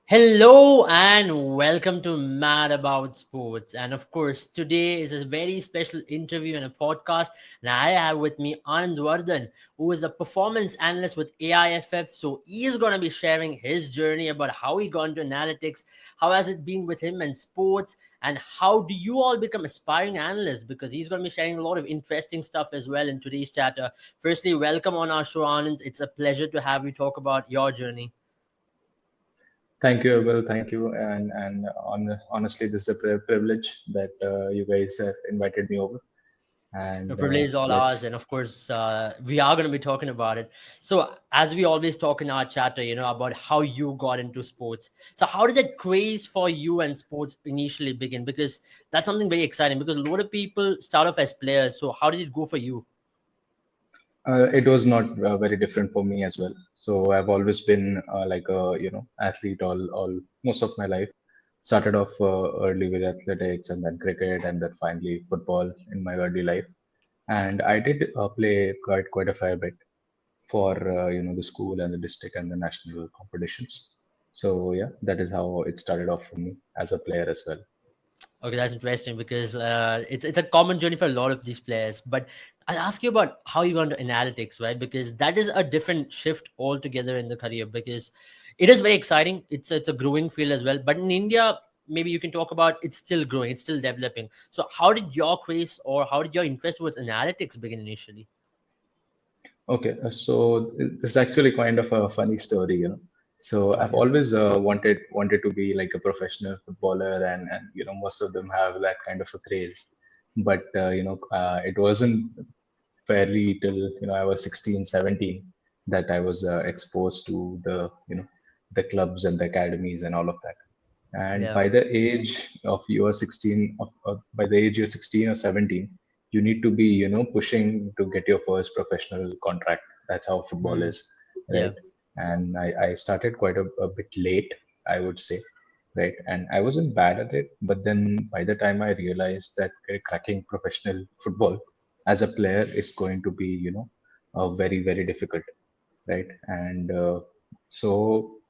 Hello and welcome to Mad About Sports. And of course, today is a very special interview and a podcast. And I have with me Anand Vardhan, who is a performance analyst with AIFF. So he's going to be sharing his journey about how he got into analytics, how has it been with him and sports, and how do you all become aspiring analysts? Because he's going to be sharing a lot of interesting stuff as well in today's chat. Firstly, welcome on our show, Anand. It's a pleasure to have you talk about your journey. Thank you, Abel. Thank you. Honestly, this is a privilege that you guys have invited me over. The And privilege is all ours, and let's. of course, we are going to be talking about it. So, as we always talk in our chatter, about how you got into sports. So, how did that craze for you and sports initially begin? Because that's something very exciting. Because a lot of people start off as players. So, how did it go for you? It was not very different for me as well. So I've always been like a athlete all most of my life. Started off early with athletics and then cricket and then finally football in my early life. And I did play quite a fair bit for the school and the district and the national competitions. So yeah, that is how it started off for me as a player as well. Okay, that's interesting because it's a common journey for a lot of these players. But I'll ask you about how you got into analytics, right? Because that is a different shift altogether in the career. Because it is very exciting. It's a growing field as well. But in India, maybe you can talk about it's still growing, it's still developing. So how did your craze or how did your interest towards analytics begin initially? Okay, so this is actually kind of a funny story. So I've Okay. always wanted to be like a professional footballer, and most of them have that kind of a craze. But it wasn't fairly till I was 16, 17 that I was exposed to the clubs and the academies and all of that. And Yeah. by the age of you are 16, by the age you're 16 or 17, you need to be pushing to get your first professional contract. That's how football Mm, is, yeah. right? And I started quite a bit late, I would say, right? And I wasn't bad at it, but then by the time I realized that cracking professional football as a player is going to be very difficult, right? And so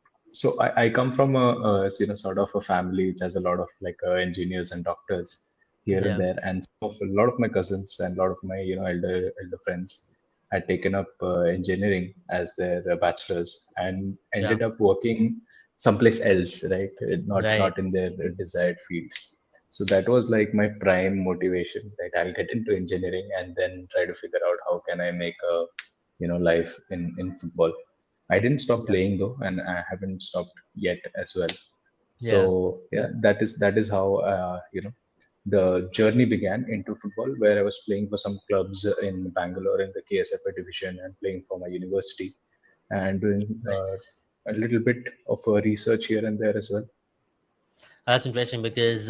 I come from a sort of a family which has a lot of like engineers and doctors here and Yeah. there, and a lot of my cousins and a lot of my elder friends had taken up engineering as their bachelors and Yeah. ended up working someplace else, right? Right. Not in their desired field. So that was like my prime motivation, that I'll get into engineering and then try to figure out how can I make a life in football. I didn't stop Yeah. playing though, and I haven't stopped yet as well. So Yeah. yeah, that is how the journey began into football, where I was playing for some clubs in Bangalore in the KSFA division and playing for my university and doing a little bit of research here and there as well. That's interesting because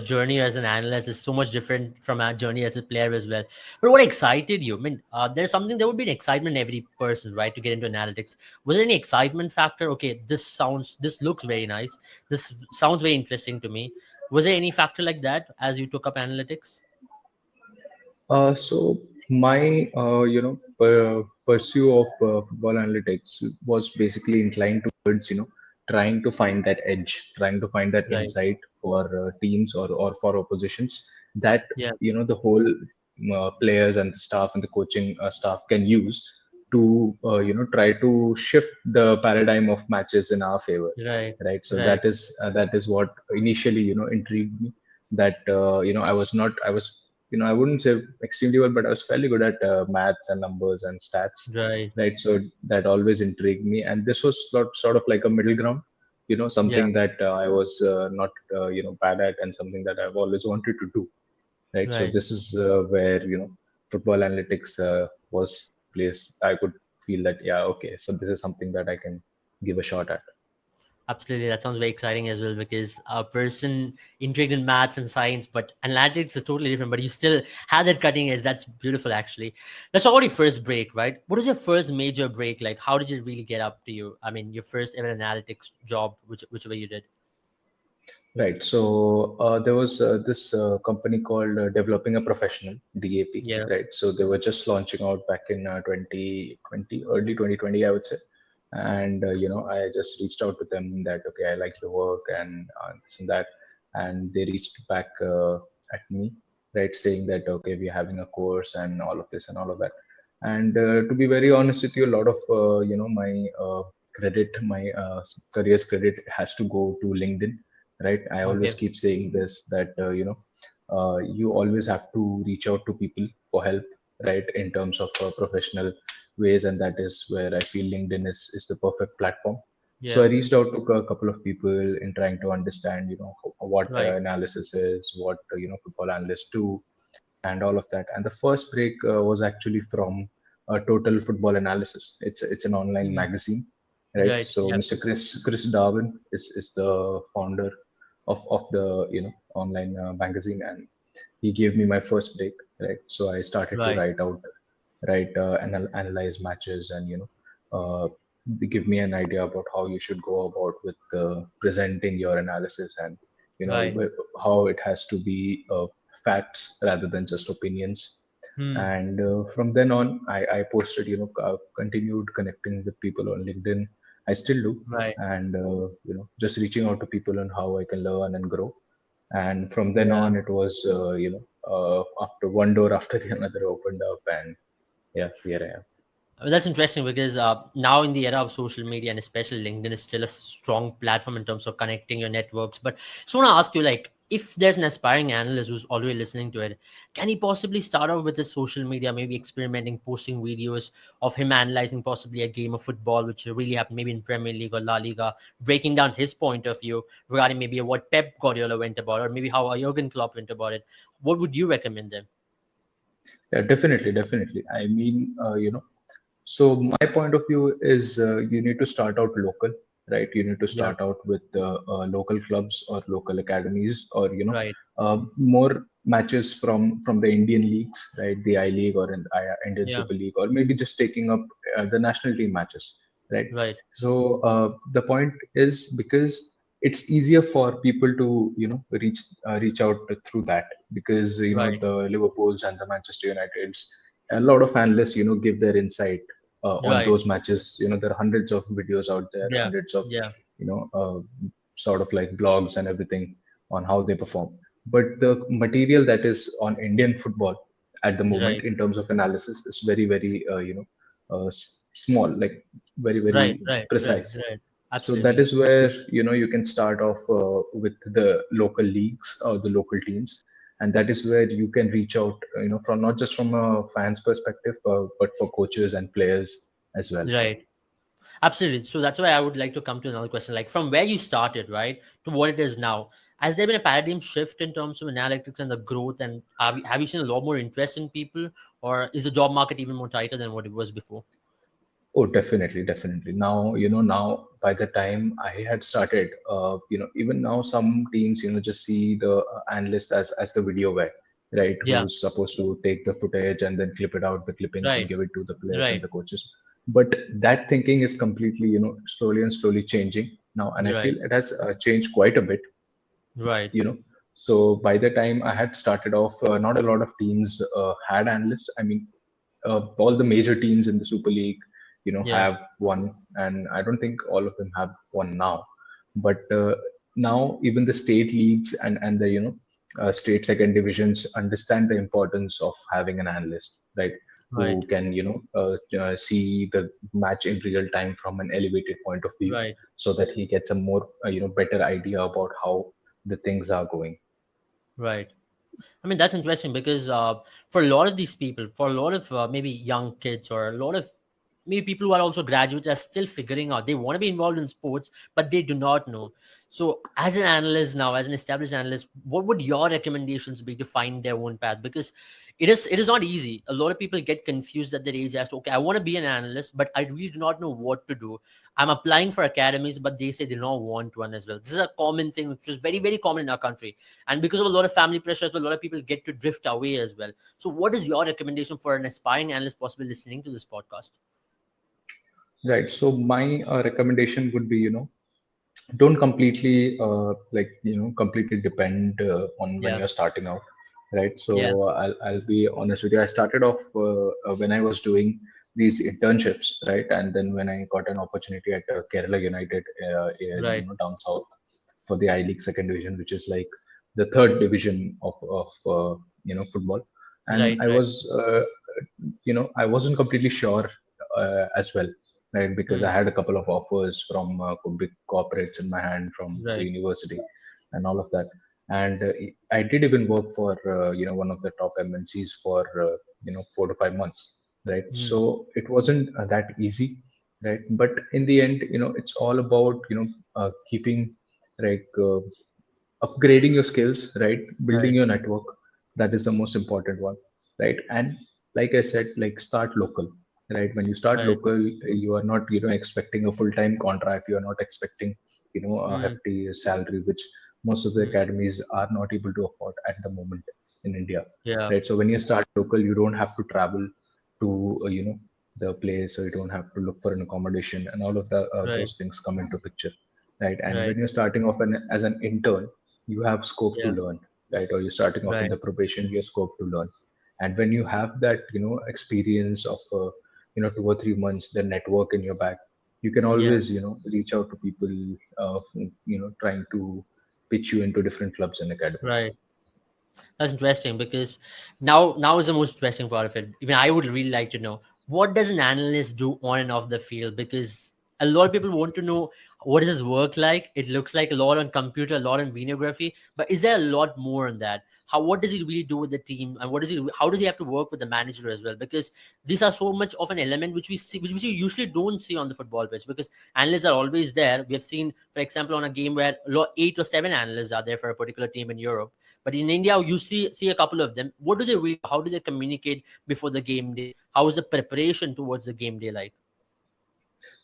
journey as an analyst is so much different from our journey as a player as well. But what excited you? I mean, there's something there would be an excitement in every person, right, to get into analytics. Was there any excitement factor? Okay, this looks very nice. This sounds very interesting to me. Was there any factor like that as you took up analytics? So my pursue of football analytics was basically inclined towards trying to find that edge, trying to find that Right. insight for teams or for oppositions that Yeah. the whole players and the staff and the coaching staff can use to try to shift the paradigm of matches in our favor, Right. right? So Right. that is what initially intrigued me, that I wouldn't say extremely well, but I was fairly good at maths and numbers and stats, Right. right? So that always intrigued me, and this was sort of like a middle ground, Yeah. something that I was not bad at, and something that I've always wanted to do, right? So Right. this is where football analytics was the place I could feel that, yeah, okay, so this is something that I can give a shot at. Absolutely, that sounds very exciting as well because a person intrigued in maths and science, but analytics is totally different. But you still have that cutting edge. That's beautiful, actually. Let's talk about your first break, right? What was your first major break like? How did it really get up to you? I mean, your first ever analytics job, whichever you did. Right. So there was this company called Developing a Professional, DAP, Yeah, right? So they were just launching out back in 2020, early 2020, I would say. and I just reached out to them that okay, I like your work and this and that, and they reached back at me, right, saying that okay, we're having a course and all of this and all of that. And to be very honest with you, a lot of my credit, my career's credit has to go to LinkedIn, right? I always Okay. keep saying this, that you always have to reach out to people for help, right, in terms of professional ways, and that is where I feel LinkedIn is the perfect platform. So I Yeah. reached out to a couple of people in trying to understand, what Right. analysis is, what football analysts do, and all of that. And the first break was actually from Total Football Analysis. It's an online Mhm. magazine, right? Right. So Yeah. Mr. Chris Darwin is the founder of the online magazine, and he gave me my first break, right? So I started to Right. write analyze matches, and they give me an idea about how you should go about with presenting your analysis, and Right. how it has to be facts rather than just opinions. Hmm. And from then on, I posted, continued connecting with people on LinkedIn. I still do, Right. and just reaching out to people on how I can learn and grow. And from then Yeah. on, it was after one door after the another opened up, and yeah, here I am. That's interesting because now in the era of social media and especially LinkedIn is still a strong platform in terms of connecting your networks. But just want to ask you, like, if there's an aspiring analyst who's already listening to it, can he possibly start off with his social media, maybe experimenting, posting videos of him analyzing possibly a game of football, which really happened maybe in Premier League or La Liga, breaking down his point of view regarding maybe what Pep Guardiola went about, or maybe how Jurgen Klopp went about it. What would you recommend them? Yeah, definitely, definitely. I mean, so my point of view is you need to start out local, right? You need to Yeah. start out with local clubs or local academies, or Right. more matches from the Indian leagues, right? The I League or Indian Yeah. Super League, or maybe just taking up the national team matches, right? Right. So the point is, because it's easier for people to reach out through that, because Right. the Liverpools and the Manchester Uniteds, a lot of analysts give their insight on Right. those matches. There are hundreds of videos out there, Yeah. hundreds of Yeah. you know uh, sort of like blogs and everything on how they perform. But the material that is on Indian football at the moment Right. in terms of analysis is very, very small, like very, Right. very Right. Right. precise. Right. So that Absolutely. is where you can start off with the local leagues or the local teams, and that is where you can reach out, from not just from a fans perspective, but for coaches and players as well. Right. Absolutely. So that's why I would like to come to another question. Like from where you started, right, to what it is now. Has there been a paradigm shift in terms of analytics and the growth? And have you seen a lot more interest in people, or is the job market even more tighter than what it was before? Oh, definitely, definitely. Now, now by the time I had started, even now some teams, just see the analyst as the video guy, right? Yeah. Who's supposed to take the footage and then clip it out, the clippings, and Right. give it to the players and Right. the coaches. But that thinking is completely, slowly and slowly changing now, and I feel Right. it has changed quite a bit, Right. you know. So by the time I had started off, not a lot of teams had analysts. I mean, all the major teams in the Super League, Yeah. have one, and I don't think all of them have one now. But now even the state leagues and the state second divisions understand the importance of having an analyst, right? Right. Who can see the match in real time from an elevated point of view, Right. so that he gets a more better idea about how the things are going. Right. I mean, that's interesting because for a lot of these people, for a lot of maybe young kids or a lot of maybe people who are also graduates are still figuring out they want to be involved in sports, but they do not know. So, as an analyst now, as an established analyst, what would your recommendations be to find their own path? Because it is not easy. A lot of people get confused at their age as to, okay, I want to be an analyst, but I really do not know what to do. I'm applying for academies, but they say they don't want one as well. This is a common thing, which is very, very common in our country, and because of a lot of family pressures, a lot of people get to drift away as well. So what is your recommendation for an aspiring analyst possibly listening to this podcast? Right. So my recommendation would be, don't completely completely depend on when Yeah. you're starting out, right? Yeah. So I'll be honest with you. I started off when I was doing these internships, right? And then when I got an opportunity at Kerala United, Right. down south, for the I League second division, which is like the third division of football. And Right. Right. I wasn't completely sure as well, right? Because I Mm. had a couple of offers from big corporates in my hand from the Right. university and all of that. And I did even work for one of the top MNCs for 4 to 5 months, right? Mm. So it wasn't that easy, right? But in the end, it's all about keeping, like, upgrading your skills, right? Building Right. your network. That is the most important one, right? And like I said, like, start local, right? When you start Right. local, you are not expecting a full-time contract. You are not expecting a Mm. hefty salary, which most of the Mm. academies are not able to afford at the moment in India, Yeah. right? So when you start local, you don't have to travel to the place, or you don't have to look for an accommodation, and all of Right. those things come into picture, right? And Right. when you're starting off as an intern, you have scope to Yeah. learn, right? Or you're starting off in Right. the probation, you have scope to learn. And when you have that experience of 2 or 3 months, the network in your back, you can Yeah. always reach out to people, trying to pitch you into different clubs and academies. Right. That's interesting because now is the most interesting part of it. Even I would really like to know, what does an analyst do on and off the field, because a lot of people want to know what is his work like. It looks like a lot on computer, a lot on videography, but is there a lot more on that? What does he really do with the team, and how does he have to work with the manager as well? Because these are so much of an element which we see, which we usually don't see on the football pitch, because analysts are always there. We have seen, for example, on a game where 8 or 7 analysts are there for a particular team in Europe, but in India, you see a couple of them. What do they really? How do they communicate before the game day? How is the preparation towards the game day like?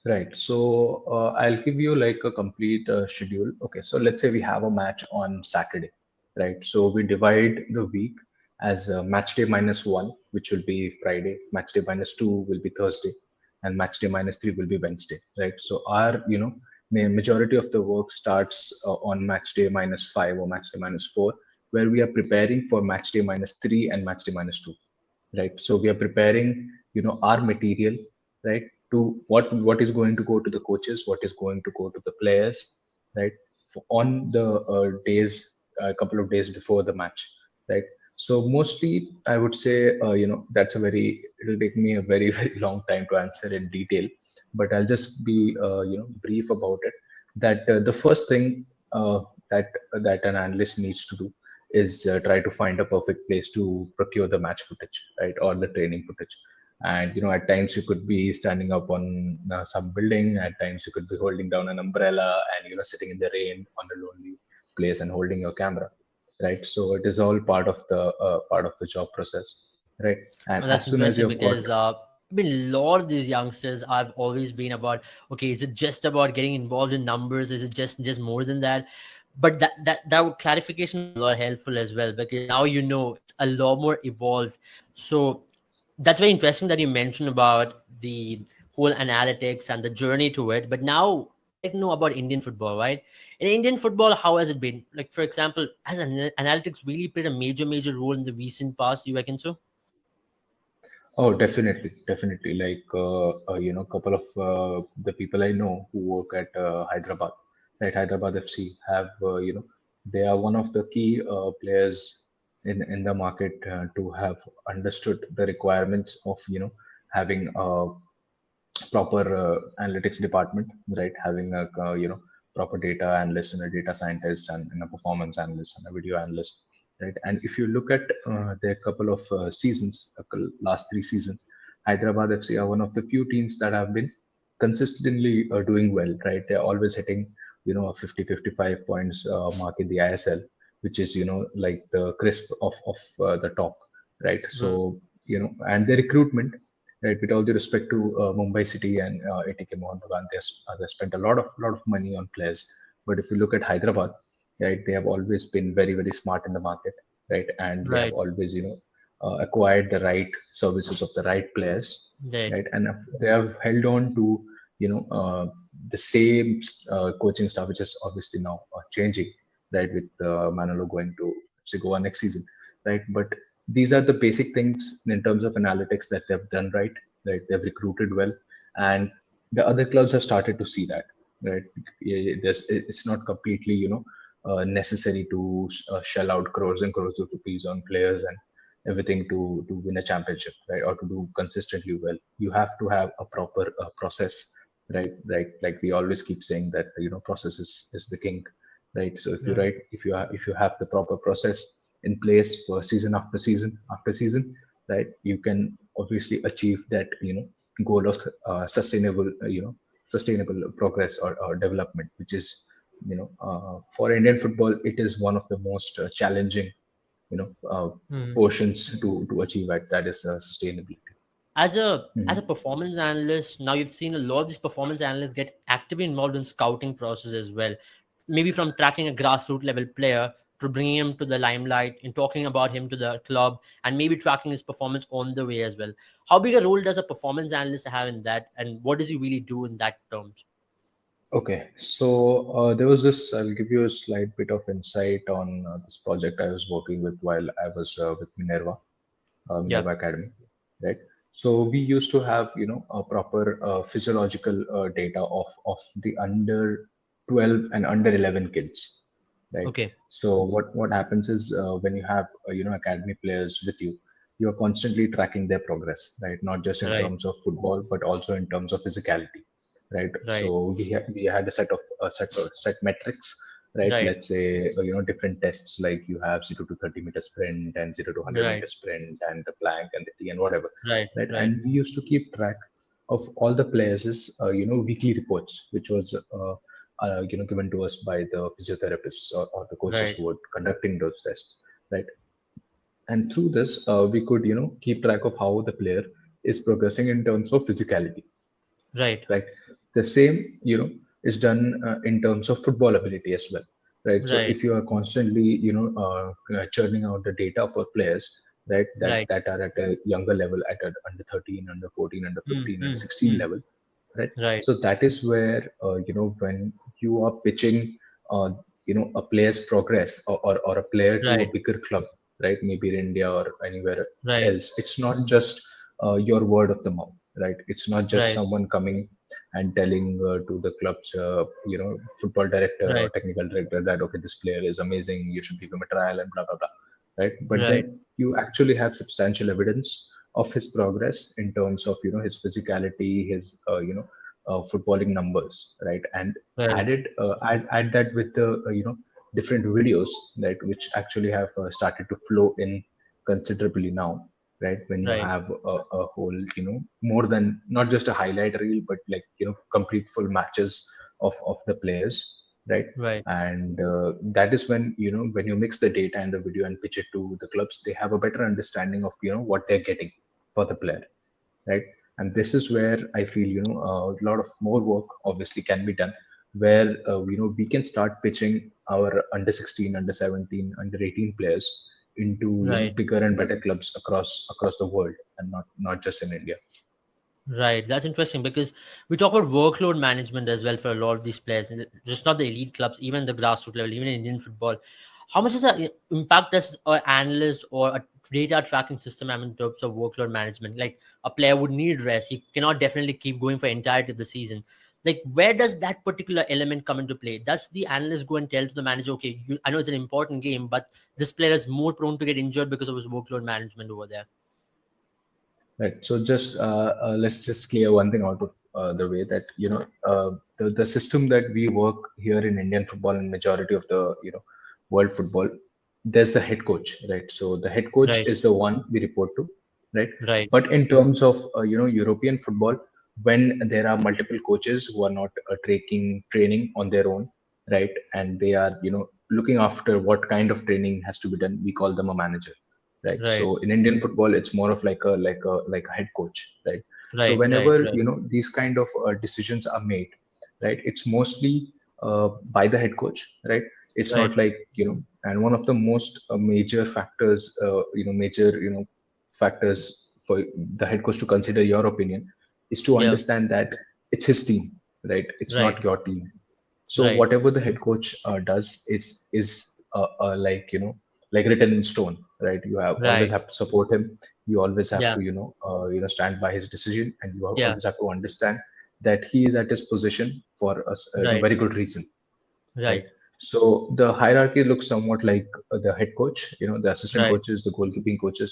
Right. So I'll give you like a complete schedule. Okay. So let's say we have a match on Saturday, right? So we divide the week as match day -1, which will be Friday, match day -2 will be Thursday, and match day -3 will be Wednesday, right? So our, majority of the work starts on match day -5 or match day -4, where we are preparing for match day -3 and match day -2, right? So we are preparing our material, right, to what is going to go to the coaches, what is going to go to the players, right, on the days, a couple of days before the match, right? So mostly I would say, that's a very it'll take me a very very long time to answer in detail, but I'll just be brief about it. That the first thing that an analyst needs to do is try to find a perfect place to procure the match footage, right, or the training footage. And at times you could be standing up on some building. At times you could be holding down an umbrella and sitting in the rain on a lonely place and holding your camera, right? So it is all part of the job process, right? And And as that's soon as interesting you've got because I mean, a lot of these youngsters I've always been about. Okay, is it just about getting involved in numbers? Is it just more than that? But clarification was a lot helpful as well, because now it's a lot more evolved. So that's very interesting that you mentioned about the whole analytics and the journey to it. But now I'd like to know about Indian football, right? In Indian football, how has it been? Like, for example, has analytics really played a major role in the recent past? You reckon so? Oh, definitely, definitely. Like, couple of the people I know who work at Hyderabad, right? Hyderabad FC have, they are one of the key players in the market to have understood the requirements of, having proper analytics department, right? Having a proper data analyst and a data scientist and a performance analyst and a video analyst, right? And if you look at their couple of seasons, last 3 seasons, Hyderabad FC are one of the few teams that have been consistently doing well, right? They're always hitting a 50-55 points mark in the ISL, which is like the crisp of the top, right? Mm. So and the recruitment, right? With all due respect to Mumbai City and ATK Mohan Bagan, they spent a lot of money on players. But if you look at Hyderabad, right, they have always been very very smart in the market, right? And they have Right, always acquired the right services of the right players, right, right? And they have held on to you know uh, the same coaching staff, which is obviously now changing, right? With Manolo going to Goa next season, right? But these are the basic things in terms of analytics that they've done right, right? They've recruited well, and the other clubs have started to see that, right? It's not completely, necessary to shell out crores and crores of rupees on players and everything to win a championship, right? Or to do consistently well. You have to have a proper process, right? Right, like we always keep saying that, process is the king, right? So if you Right. write if you have the proper process in place for season after season after season, right, you can obviously achieve that, goal of sustainable progress or development, which is, for Indian football, it is one of the most challenging, you know uh, Hmm. portions to achieve at, that is sustainability. As a Mhm. performance analyst, now you've seen a lot of these performance analysts get actively involved in scouting process as well, maybe from tracking a grassroots level player to bringing him to the limelight and talking about him to the club, and maybe tracking his performance on the way as well. How big a role does a performance analyst have in that, and what does he really do in that terms? Okay, so there was this. I'll give you a slight bit of insight on this project I was working with while I was with Yeah. Minerva Academy, right? So we used to have, a proper physiological data of the under 12 and under 11 kids, right? Okay. So what happens is, when you have, academy players with you, you are constantly tracking their progress, right? Not just in Right. terms of football, but also in terms of physicality, right? Right. So we had a set metrics, right? Right. Let's say, different tests, like you have 0 to 30 meter sprint and 0 to 100 meter Right. sprint and the plank and the T and whatever, Right. right? Right. And we used to keep track of all the players' weekly reports, which was given to us by the physiotherapists or the coaches Right. who were conducting those tests, right? And through this, we could, keep track of how the player is progressing in terms of physicality, Right. right? The same, is done in terms of football ability as well, right? So Right. if you are constantly, churning out the data for players, right, that Right. that are at a younger level, at a under 13, under 14, under Mm, 15, under mm, 16 mm. level, right? Right. So that is where, when you are pitching, a player's progress, or a player to a Right. bigger club, right, maybe in India or anywhere Right. else, it's not just your word of the mouth, right? It's not just Right. someone coming and telling to the club's, football director or Right. technical director that, okay, this player is amazing, you should give him a trial and blah blah blah, right? But Right. then you actually have substantial evidence of his progress in terms of, his physicality, his, footballing numbers, right? And Right. add that with the, different videos, right, which actually have started to flow in considerably now, right? When you Right. have a whole, more than not just a highlight reel, but like, complete full matches of the players, right? Right. And that is when, when you mix the data and the video and pitch it to the clubs, they have a better understanding of, what they're getting for the player, right? And this is where I feel, a lot of more work obviously can be done, where we can start pitching our under 16, under 17, under 18 players into, Right. bigger and better clubs across the world, and not just in India. Right. That's interesting because we talk about workload management as well for a lot of these players, and just not the elite clubs, even the grassroots level, even in Indian football. How much does that impact as an analyst or a data tracking system in terms of workload management? Like a player would need rest. He cannot definitely keep going for entirety of the season. Like where does that particular element come into play? Does the analyst go and tell to the manager, okay, I know it's an important game, but this player is more prone to get injured because of his workload management over there? Right. So just let's just clear one thing out of the way, that the system that we work here in Indian football and majority of the, world football, there's the head coach, right? So the head coach Right. is the one we report to, right? Right. But in terms of, European football, when there are multiple coaches who are not taking training on their own, right, and they are, looking after what kind of training has to be done, we call them a manager, right? Right. So in Indian football, it's more of like a head coach, right? So Right. Right. whenever, Right. these kind of decisions are made, right, it's mostly by the head coach, right? It's Right. not like, and one of the most major factors, major, factors for the head coach to consider your opinion, is to Yeah. understand that it's his team, right? It's Right. not your team. So Right. whatever the head coach does is like, like written in stone, right? You have always Right. have to support him. You always have Yeah. to, stand by his decision, and you Yeah. always have to understand that he is at his position for a Right. very good reason, right? Right. So the hierarchy looks somewhat like the head coach, the assistant Right. coaches, the goalkeeping coaches.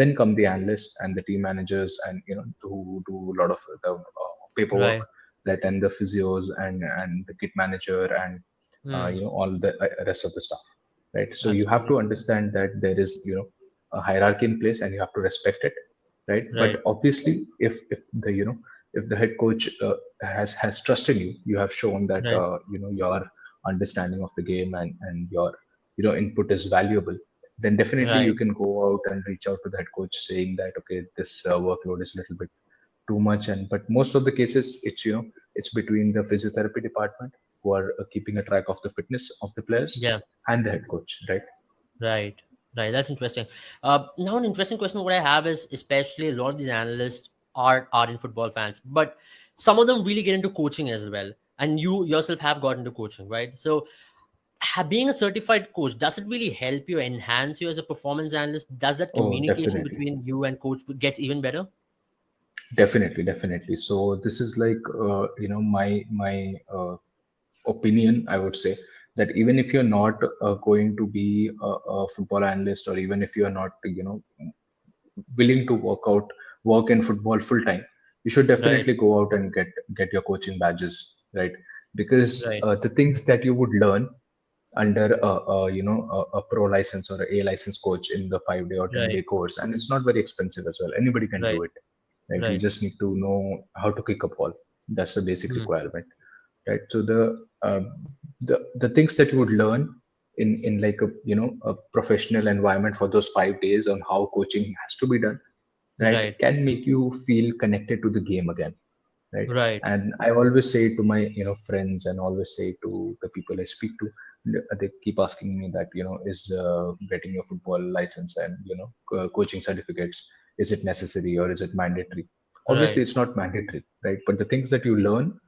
Then come the analysts and the team managers, and who do a lot of the paperwork, Right. that and the physios and the kit manager and Hmm. all the rest of the stuff, right? So you have to Absolutely. understand that there is a hierarchy in place, and you have to respect it, right? But Right. obviously, if the head coach has trust in you, you have shown that Right. your understanding of the game and your input is valuable, then definitely you Right. can go out and reach out to the head coach saying that, okay, this workload is a little bit too much. And but most of the cases, it's between the physiotherapy department, who are keeping a track of the fitness of the players, Yeah. and the head coach, right? Right. Right. That's interesting. Now an interesting question what I have is, especially a lot of these analysts are in football fans, but some of them really get into coaching as well. And you yourself have got into coaching, right? So being a certified coach, does it really help you enhance you as a performance analyst? Does that Oh, communication definitely. between you and coach gets even better? Definitely. So this is like my opinion, I would say, that even if you're not going to be a football analyst, or even if you're not willing to work in football full time, you should Right. definitely go out and get your coaching badges, right? Because Right. the things that you would learn under a pro license or a license coach in the 5 day or 10 day Right. course, and it's not very expensive as well, anybody can do Right. it, right? You Right. just need to know how to kick a ball. That's the basic Hmm. requirement, right? So the things that you would learn in like a professional environment for those 5 days on how coaching has to be done, right, Right. can make you feel connected to the game again, right? Right. And I always say to my friends, and always say to the people I speak to, they keep asking me that, is getting your football license and coaching certificates, is it necessary or is it mandatory? Right. Obviously it's not mandatory, right? But the things that you learn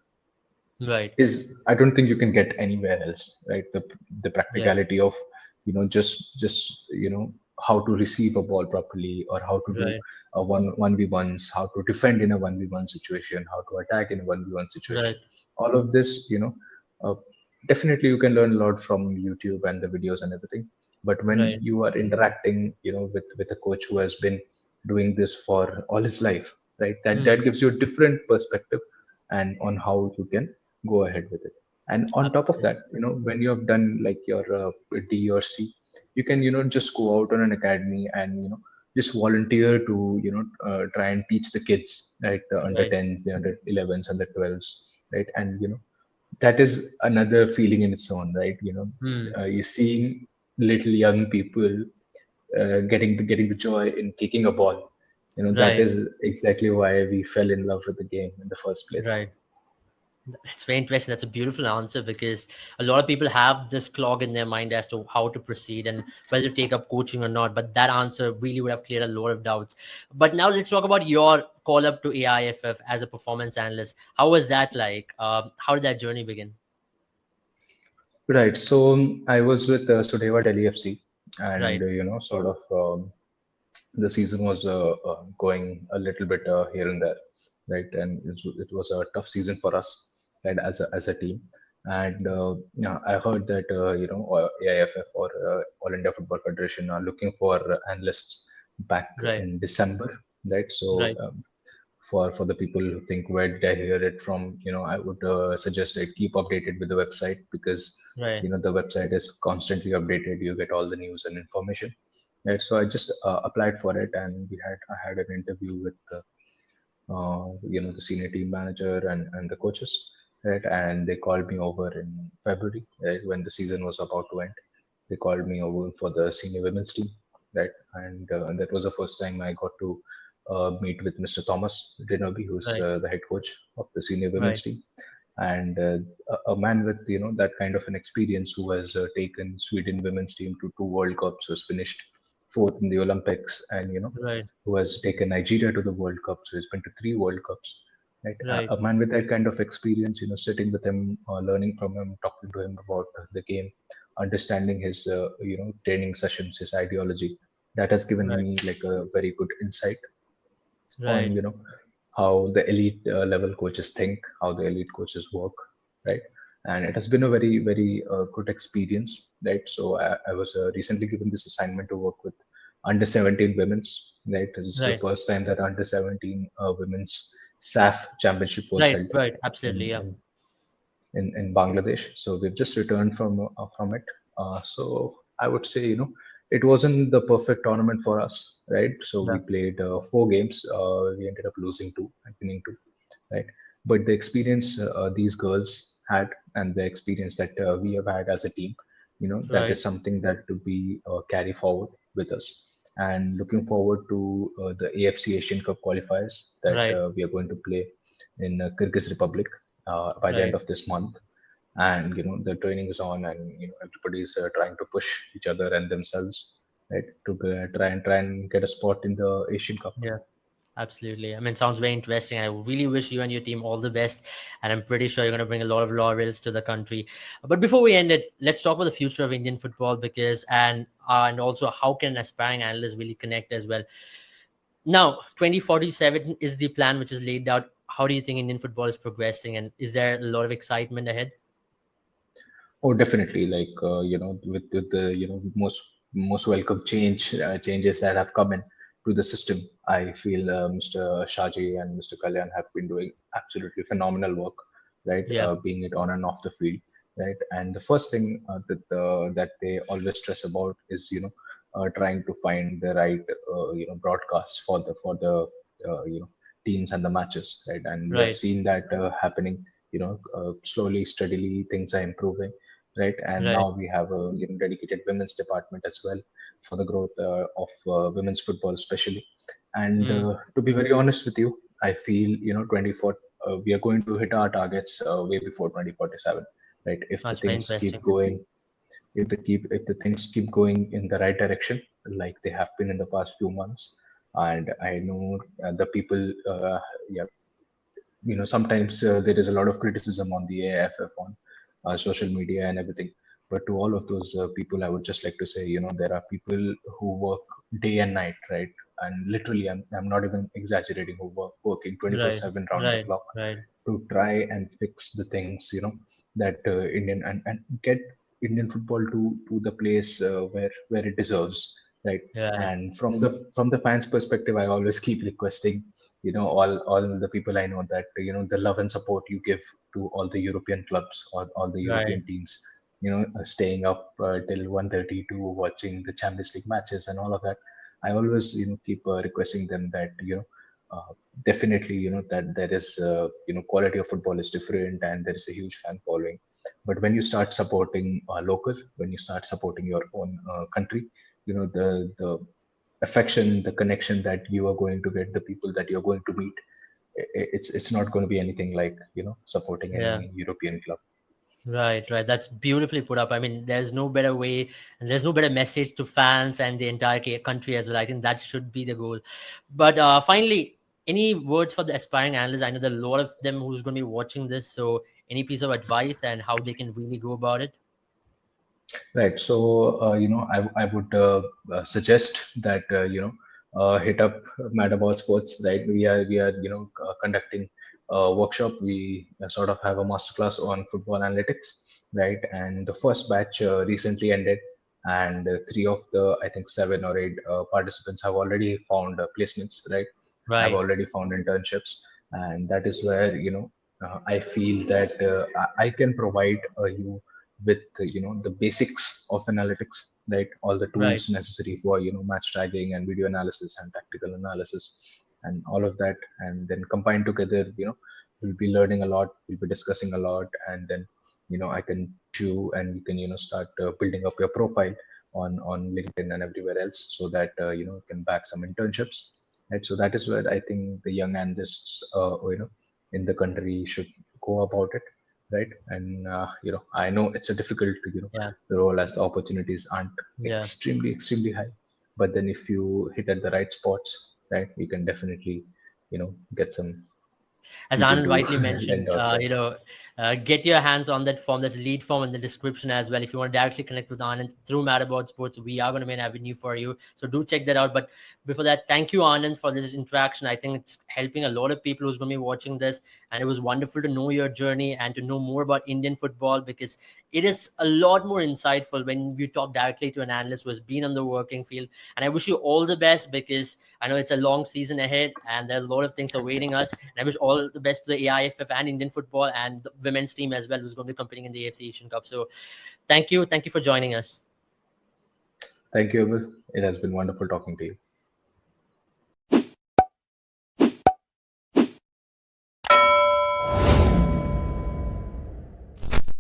Right. is, I don't think you can get anywhere else, right? The Yeah. practicality of just how to receive a ball properly, or how to do Right. a one v ones, how to defend in a 1v1 situation, how to attack in a 1v1 situation. Right. All of this, uh, definitely you can learn a lot from YouTube and the videos and everything. But when Right. you are interacting with a coach who has been doing this for all his life, right, Hmm. that gives you a different perspective and on how you can go ahead with it. And on top of Absolutely. that, when you have done like your D or C, you can just go out on an academy and just volunteer to try and teach the kids, right? The under Right. 10s, the under 11s, under 12s, right? And that is another feeling in its own, right? Hmm. You're seeing little young people getting the joy in kicking a ball. That Right. is exactly why we fell in love with the game in the first place. Right. That's very interesting. That's a beautiful answer because a lot of people have this clog in their mind as to how to proceed and whether to take up coaching or not. But that answer really would have cleared a lot of doubts. But now let's talk about your call up to AIFF as a performance analyst. How was that like? How did that journey begin? Right. So I was with Sudheva Delhi FC, and Right. sort of the season was going a little bit here and there, right? And it was a tough season for us, right, as a team. And yeah, I heard that AIFF, or All India Football Federation, are looking for analysts back Right. in December, right? So Right. for the people who think, where did I hear it from, I would suggest that keep updated with the website, because Right. the website is constantly updated. You get all the news and information, right? So I just applied for it, and I had an interview with the senior team manager and the coaches, right? And they called me over in February, right, when the season was about to end. They called me over for the senior women's team, right? And that was the first time I got to meet with Mr. Thomas Dinobi, who's Right. the head coach of the senior women's Right. team. And a man with that kind of an experience, who has taken Sweden women's team to two World Cups, who's finished fourth in the Olympics, and Right. who has taken Nigeria to the World Cups, who has been to three World Cups. Right, Right. a man with that kind of experience, sitting with him, learning from him, talking to him about the game, understanding his, training sessions, his ideology. That has given Right. me like a very good insight on Right. how the elite level coaches think, how the elite coaches work, right? And it has been a very good experience, right? So I was recently given this assignment to work with under 17 women's, right? This is the Right. first time that under 17 women's SAF championship was Right. held Right. in Absolutely. Yeah. in in Bangladesh. So we've just returned from it. So I would say, it wasn't the perfect tournament for us, right? So we Yeah. played 4 games. We ended up losing two and winning two, right? But the experience these girls had, and the experience that we have had as a team, that Right. is something that to be carry forward with us. And looking forward to the AFC Asian Cup qualifiers that Right. we are going to play in Kyrgyz Republic by the end Right. of this month. And the training is on, and everybody's trying to push each other and themselves, right, to try and get a spot in the Asian Cup. Yeah. Absolutely. I mean, sounds very interesting. I really wish you and your team all the best. And I'm pretty sure you're going to bring a lot of laurels to the country. But before we end it, let's talk about the future of Indian football because, and also how can an aspiring analyst really connect as well. Now, 2047 is the plan which is laid out. How do you think Indian football is progressing? And is there a lot of excitement ahead? Oh, definitely. Like with the most welcome changes that have come in to the system. I feel Mr. Shaji and Mr. Kalyan have been doing absolutely phenomenal work, right? Yeah. Being it on and off the field, right? And the first thing that they always stress about is trying to find the right broadcasts for the teams and the matches, right? And we have Right. seen that happening. Slowly, steadily, things are improving, right? And Right. now we have a dedicated women's department as well for the growth of women's football, especially. And Mm, to be very honest with you, I feel 24. We are going to hit our targets way before 2047, right? If the that's very things interesting. keep going, if the things keep going in the right direction, like they have been in the past few months. And I know the people, yeah, sometimes there is a lot of criticism on the AIFF on social media and everything. But to all of those people, I would just like to say, there are people who work day and night, right? And literally, I'm not even exaggerating, who working Right. 24/7 round the Right. clock Right. to try and fix the things, that Indian and get Indian football to the place where it deserves, right? Right. And from the fans' perspective, I always keep requesting, all the people I know, that the love and support you give to all the European clubs or all the Right. European teams, staying up till 1:30 to watching the Champions League matches and all of that. I always keep requesting them that definitely that there is quality of football is different and there is a huge fan following. But when you start supporting local, when you start supporting your own country, the affection, the connection that you are going to get, the people that you're going to meet, it's not going to be anything like supporting any Yeah. European club. Right, right. That's beautifully put up. I mean, there's no better way and there's no better message to fans and the entire country as well. I think that should be the goal. But finally, any words for the aspiring analysts? I know there are a lot of them who's going to be watching this. So, any piece of advice and how they can really go about it? Right. So, I would suggest that, hit up Mad About Sports, right? We are conducting a workshop. We sort of have a masterclass on football analytics, right? And the first batch recently ended, and three of the, I think, 7 or 8 participants have already found placements, right? Have Right, already found internships, and that is where, I feel that I can provide you with the basics of analytics, right? All the right. tools necessary for match tagging and video analysis and tactical analysis and all of that, and then combined together, we'll be learning a lot, we'll be discussing a lot, and then I can teach you, and you can start building up your profile on LinkedIn and everywhere else, so that you can back some internships, right? So that is where I think the young analysts in the country should go about it, right? And I know it's a difficult, Yeah, the role, as the opportunities aren't yeah. extremely high. But then if you hit at the right spots, right, you can definitely get some. as people Anand do rightly mentioned, endorse it. get your hands on that form. There's a lead form in the description as well. If you want to directly connect with Anand through Mad About Sports, we are going to be an avenue for you. So do check that out. But before that, thank you, Anand, for this interaction. I think it's helping a lot of people who's going to be watching this. And it was wonderful to know your journey and to know more about Indian football, because it is a lot more insightful when you talk directly to an analyst who has been on the working field. And I wish you all the best, because I know it's a long season ahead and there are a lot of things awaiting us. And I wish all the best to the AIFF and Indian football and the women's team as well, who's going to be competing in the AFC Asian Cup. So thank you. Thank you for joining us. Thank you, Abel. It has been wonderful talking to you.